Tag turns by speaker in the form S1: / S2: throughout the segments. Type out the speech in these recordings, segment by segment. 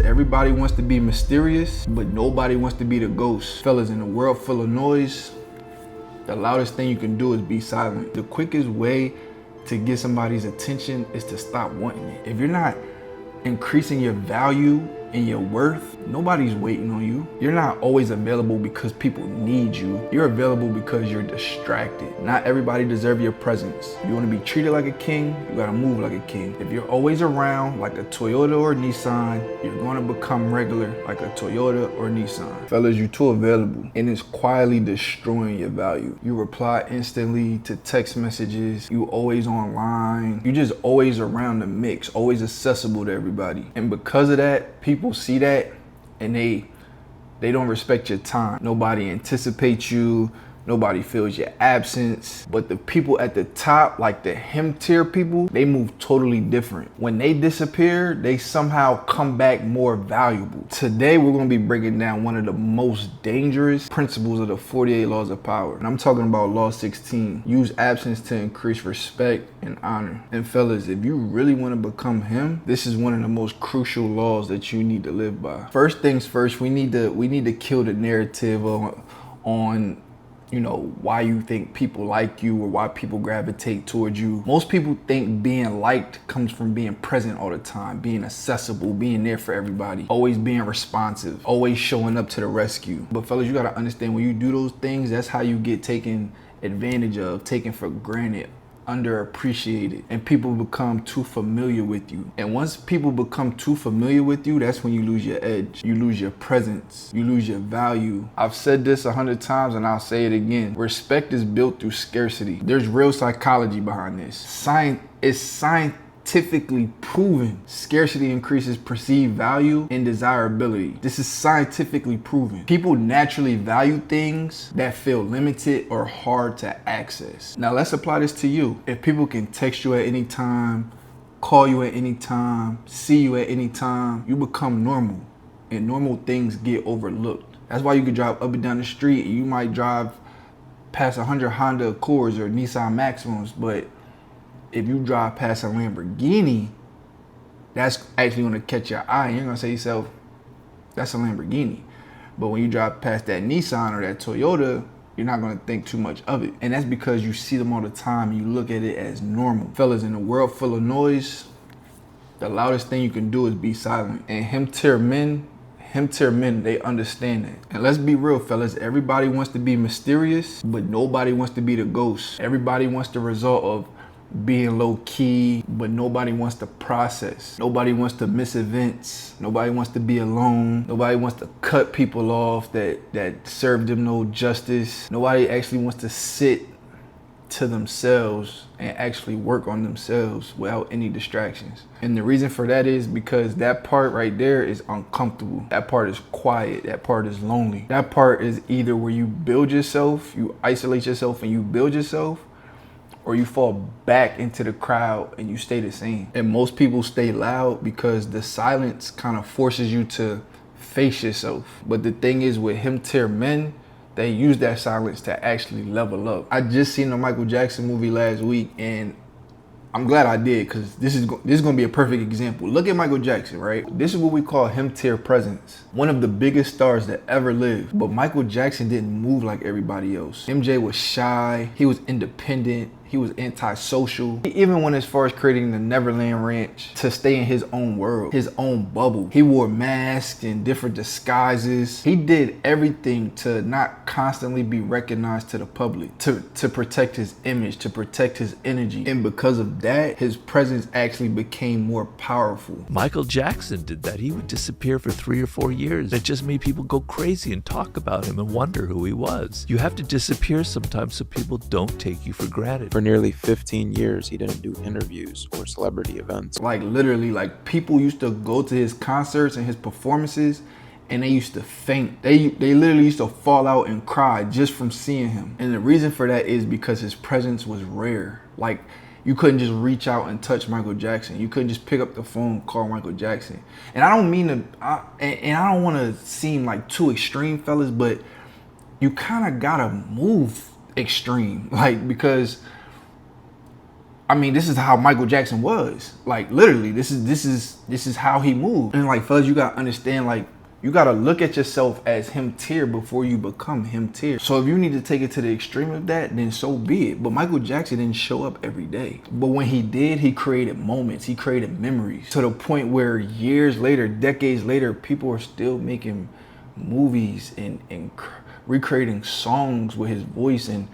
S1: everybody wants to be mysterious, but nobody wants to be the ghost. Fellas, in a world full of noise, the loudest thing you can do is be silent. The quickest way to get somebody's attention is to stop wanting it. If you're not increasing your value and your worth, nobody's waiting on you. You're not always available because people need you. You're available because you're distracted. Not everybody deserves your presence. If you want to be treated like a king, you gotta move like a king. If you're always around like a Toyota or Nissan, you're gonna become regular like a Toyota or Nissan. Fellas, you're too available and it's quietly destroying your value. You reply instantly to text messages. You always online. You just always around the mix, always accessible to everybody. And because of that, people see that and they don't respect your time. Nobody anticipates you. Nobody feels your absence. But the people at the top, like the him tier people, they move totally different. When they disappear, they somehow come back more valuable. Today, we're gonna be breaking down one of the most dangerous principles of the 48 laws of power. And I'm talking about law 16. Use absence to increase respect and honor. And fellas, if you really wanna become him, this is one of the most crucial laws that you need to live by. First things first, we need to kill the narrative on you know, why you think people like you or why people gravitate towards you. Most people think being liked comes from being present all the time, being accessible, being there for everybody, always being responsive, always showing up to the rescue. But fellas, you gotta understand, when you do those things, that's how you get taken advantage of, taken for granted, underappreciated, and people become too familiar with you. And once people become too familiar with you, that's when you lose your edge, you lose your presence, you lose your value. I've said this 100 times and I'll say it again. Respect is built through scarcity. There's real psychology behind this. It's scientifically proven. Scarcity increases perceived value and desirability. This is scientifically proven. People naturally value things that feel limited or hard to access. Now let's apply this to you. If people can text you at any time, call you at any time, see you at any time, you become normal, and normal things get overlooked. That's why you can drive up and down the street and you might drive past 100 Honda Accords or Nissan Maximus, but if you drive past a Lamborghini, that's actually gonna catch your eye. You're gonna say to yourself, that's a Lamborghini. But when you drive past that Nissan or that Toyota, you're not gonna think too much of it. And that's because you see them all the time and you look at it as normal. Fellas, in a world full of noise, the loudest thing you can do is be silent. And him tier men, they understand that. And let's be real, fellas, everybody wants to be mysterious, but nobody wants to be the ghost. Everybody wants the result of being low key, but nobody wants to process. Nobody wants to miss events. Nobody wants to be alone. Nobody wants to cut people off that serve them no justice. Nobody actually wants to sit to themselves and actually work on themselves without any distractions. And the reason for that is because that part right there is uncomfortable. That part is quiet. That part is lonely. That part is either where you build yourself, you isolate yourself and you build yourself, or you fall back into the crowd and you stay the same. And most people stay loud because the silence kind of forces you to face yourself. But the thing is, with him tier men, they use that silence to actually level up. I just seen the Michael Jackson movie last week, and I'm glad I did, because this is gonna be a perfect example. Look at Michael Jackson, right? This is what we call him tier presence. One of the biggest stars that ever lived. But Michael Jackson didn't move like everybody else. MJ was shy, he was independent, he was antisocial. He even went as far as creating the Neverland Ranch to stay in his own world, his own bubble. He wore masks and different disguises. He did everything to not constantly be recognized to the public, to protect his image, to protect his energy. And because of that, his presence actually became more powerful.
S2: Michael Jackson did that. He would disappear for 3 or 4 years. It just made people go crazy and talk about him and wonder who he was. You have to disappear sometimes so people don't take you for granted.
S3: For nearly 15 years, he didn't do interviews or celebrity events.
S1: Like literally, like people used to go to his concerts and his performances and they used to faint. They literally used to fall out and cry just from seeing him. And the reason for that is because his presence was rare. Like, you couldn't just reach out and touch Michael Jackson. You couldn't just pick up the phone, call Michael Jackson. And I don't mean to, and I don't want to seem like too extreme, fellas, but you kind of gotta move extreme, like, because I mean, this is how Michael Jackson was. Like literally, this is how he moved. And like fellas, you gotta understand, like you gotta look at yourself as him tier before you become him tier. So if you need to take it to the extreme of that, then so be it. But Michael Jackson didn't show up every day. But when he did, he created moments, he created memories to the point where years later, decades later, people are still making movies and recreating songs with his voice and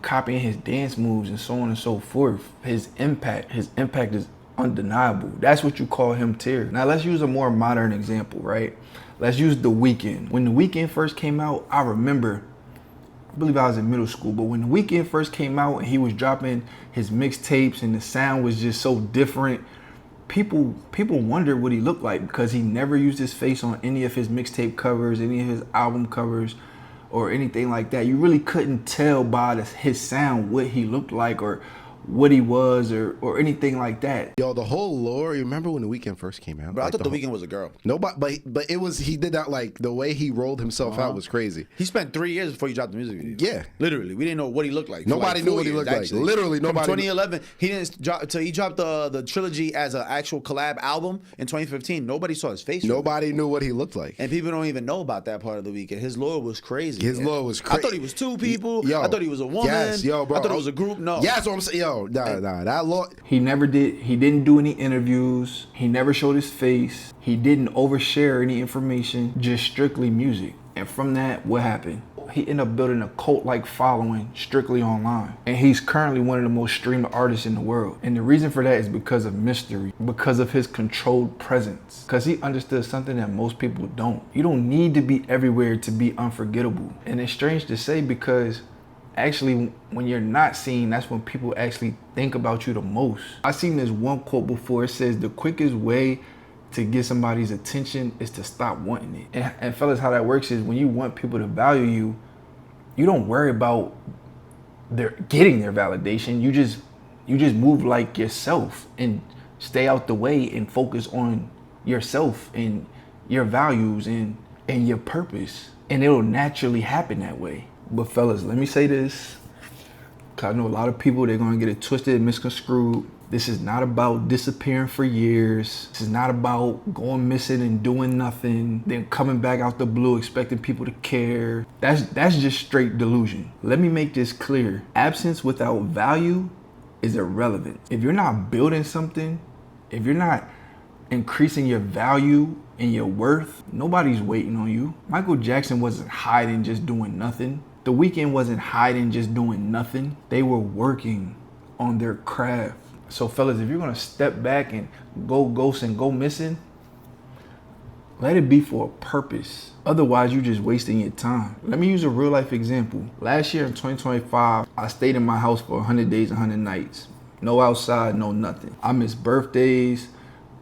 S1: copying his dance moves and so on and so forth. His impact is undeniable. That's what you call him tier. Now let's use a more modern example, right? Let's use The Weeknd. When The Weeknd first came out, I remember, I believe I was in middle school, but when The Weeknd first came out and he was dropping his mixtapes and the sound was just so different, people wondered what he looked like because he never used his face on any of his mixtape covers, any of his album covers, or anything like that. You really couldn't tell by his sound what he looked like or what he was or anything like that.
S4: Yo, the whole lore, you remember when The Weeknd first came out?
S5: But I thought The Weeknd was a girl.
S4: Nobody, but it was, he did that, like, the way he rolled himself out was crazy.
S5: He spent 3 years before he dropped the music video.
S4: Yeah.
S5: Literally. We didn't know what he looked like.
S4: Nobody knew what he looked like. Literally, nobody.
S5: From 2011, he didn't drop, till he dropped the trilogy as an actual collab album in 2015. Nobody saw his face.
S4: Nobody knew what he looked like.
S5: And people don't even know about that part of The Weeknd. His lore was crazy.
S4: His lore was crazy.
S5: I thought he was two people.
S4: Yo,
S5: I thought he was a woman.
S4: yes, yo, bro.
S5: I thought it was a group. No.
S4: Yeah, that's what I'm saying. Yo, nah. That law.
S1: He didn't do any interviews. He never showed his face. He didn't overshare any information, just strictly music. And from that, what happened? He ended up building a cult-like following strictly online. And he's currently one of the most streamed artists in the world. And the reason for that is because of mystery, because of his controlled presence. Because he understood something that most people don't. You don't need to be everywhere to be unforgettable. And it's strange to say because actually, when you're not seen, that's when people actually think about you the most. I've seen this one quote before. It says, the quickest way to get somebody's attention is to stop wanting it. And fellas, how that works is when you want people to value you, you don't worry about getting their validation. You just move like yourself and stay out the way and focus on yourself and your values and your purpose. And it'll naturally happen that way. But fellas, let me say this, because I know a lot of people, they're going to get it twisted and misconstrued. This is not about disappearing for years. This is not about going missing and doing nothing, then coming back out the blue expecting people to care. That's just straight delusion. Let me make this clear. Absence without value is irrelevant. If you're not building something, if you're not increasing your value and your worth, nobody's waiting on you. Michael Jackson wasn't hiding just doing nothing. The Weeknd wasn't hiding just doing nothing. They were working on their craft. So fellas, if you're gonna step back and go ghost and go missing, let it be for a purpose. Otherwise, you're just wasting your time. Let me use a real life example. Last year in 2025, I stayed in my house for 100 days, 100 nights. No outside, no nothing. I missed birthdays.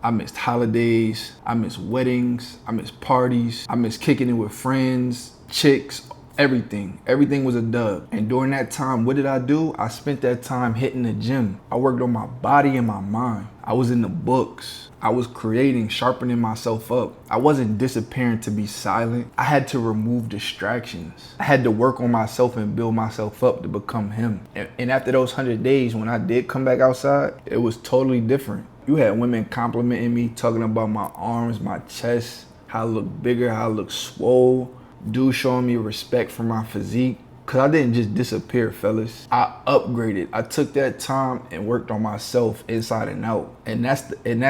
S1: I missed holidays. I missed weddings. I missed parties. I missed kicking it with friends, chicks, everything. Everything was a dub. And during that time, what did I do? I spent that time hitting the gym. I worked on my body and my mind. I was in the books. I was creating, sharpening myself up. I wasn't disappearing to be silent. I had to remove distractions. I had to work on myself and build myself up to become him. And after those 100 days, when I did come back outside, it was totally different. You had women complimenting me, talking about my arms, my chest, how I look bigger, how I look swole. Dudes showing me respect for my physique. Cause I didn't just disappear, fellas. I upgraded. I took that time and worked on myself inside and out. And that's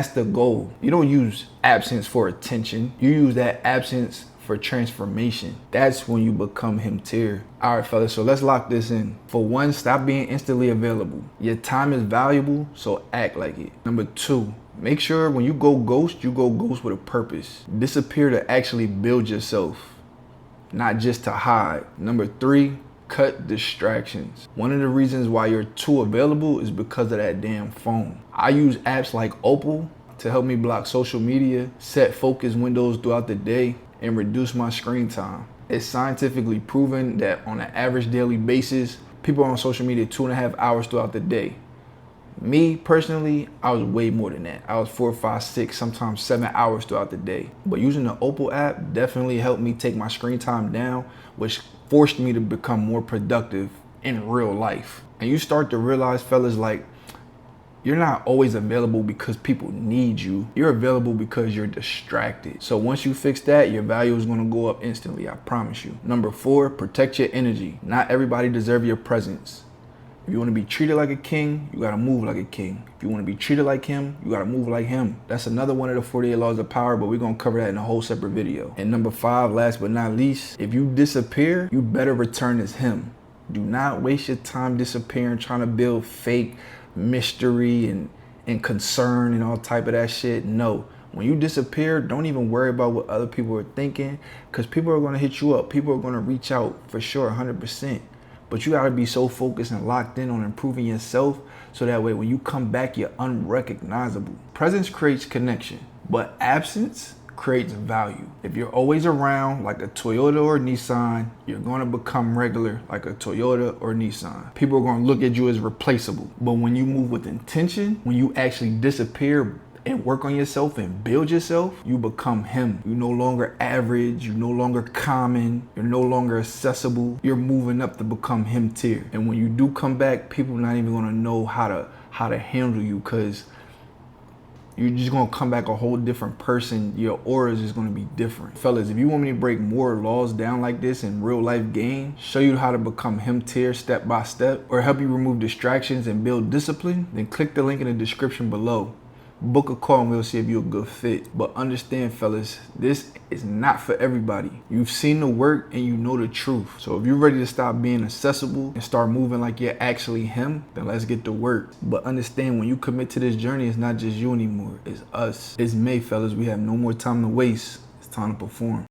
S1: the goal. You don't use absence for attention. You use that absence for transformation. That's when you become him tier. All right, fellas, so let's lock this in. For one, stop being instantly available. Your time is valuable, so act like it. Number two, make sure when you go ghost with a purpose. Disappear to actually build yourself, not just to hide. Number three, cut distractions. One of the reasons why you're too available is because of that damn phone. I use apps like Opal to help me block social media, set focus windows throughout the day, and reduce my screen time. It's scientifically proven that on an average daily basis, people are on social media 2.5 hours throughout the day. Me personally, I was way more than that. I was 4, 5, 6, sometimes 7 hours throughout the day. But using the Opal app definitely helped me take my screen time down, which forced me to become more productive in real life. And you start to realize, fellas, like You're not always available because people need you. You're available because you're distracted. So once you fix that, your value is gonna go up instantly, I promise you. Number 4, protect your energy. Not everybody deserves your presence. If you wanna be treated like a king, you gotta move like a king. If you wanna be treated like him, you gotta move like him. That's another one of the 48 laws of power, but we're gonna cover that in a whole separate video. And number 5, last but not least, if you disappear, you better return as him. Do not waste your time disappearing, trying to build fake mystery and concern and all type of that shit. No, when you disappear, don't even worry about what other people are thinking, because people are going to hit you up. People are going to reach out for sure, 100%. But you got to be so focused and locked in on improving yourself, so that way when you come back, you're unrecognizable. Presence creates connection, but absence creates value. If you're always around like a Toyota or Nissan, you're gonna become regular like a Toyota or Nissan. People are gonna look at you as replaceable. But when you move with intention, when you actually disappear and work on yourself and build yourself, you become him. You're no longer average, you're no longer common, you're no longer accessible. You're moving up to become him tier. And when you do come back, people are not even gonna know how to handle you, because you're just gonna come back a whole different person. Your aura is just gonna be different. Fellas, if you want me to break more laws down like this in real life game, show you how to become him tier step by step, or help you remove distractions and build discipline, then click the link in the description below. Book a call and we'll see if you're a good fit. But understand, fellas, this is not for everybody. You've seen the work and you know the truth. So if you're ready to stop being accessible and start moving like you're actually him, then let's get to work. But understand, when you commit to this journey, it's not just you anymore. It's us. It's May, fellas. We have no more time to waste. It's time to perform.